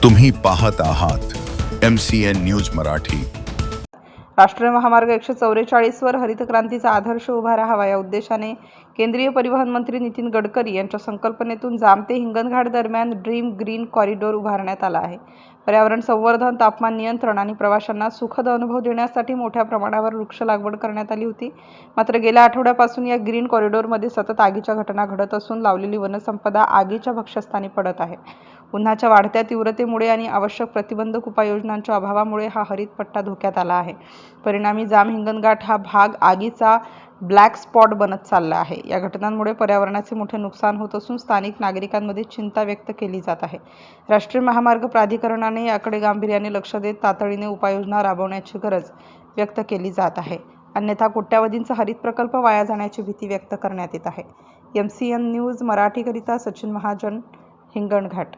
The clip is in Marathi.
तुम्ही पाहत आहात MCN न्यूज मराठी। राष्ट्रीय महामार्ग 144 वर हरित क्रांतीचा आदर्श उभा राहावा या उद्देशाने केंद्रीय परिवहन मंत्री नितीन गडकरी यांच्या संकल्पनेतून जाम ते हिंगणघाट दरम्यान ड्रीम ग्रीन कॉरिडॉर उभारण्यात आला आहे। पर्यावरण संवर्धन, तापमान नियंत्रण आणि प्रवाशांना सुखद अनुभव देण्यासाठी मोठ्या प्रमाणावर वृक्ष लागवड करण्यात आली होती। मात्र गेल्या आठवड्यापासून या ग्रीन कॉरिडॉरमध्ये सतत आगीच्या घटना घडत असून लावलेली वनसंपदा आगीच्या भक्ष्यस्थानी पडत आहे। उन्हाच्या वाढत्या तीव्रतेमुळे आणि आवश्यक प्रतिबंधक उपाययोजनांच्या अभावामुळे हा हरित पट्टा धोक्यात आला आहे। परिणामी जाम हिंगणघाट हा भाग आगीचा ब्लॅक स्पॉट बनत चालला आहे। या घटनांमुळे पर्यावरणाचे मोठे नुकसान होत असून स्थानिक नागरिकांमध्ये चिंता व्यक्त केली जात आहे। राष्ट्रीय महामार्ग प्राधिकरणाने याकडे गांभीर्याने लक्ष देत तातडीने उपाययोजना राबवण्याची गरज व्यक्त केली जात आहे। अन्यथा कोट्यावधींचा हरित प्रकल्प वाया जाण्याची भीती व्यक्त करण्यात येत आहे। MCN न्यूज मराठीकरिता सचिन महाजन, हिंगणघाट।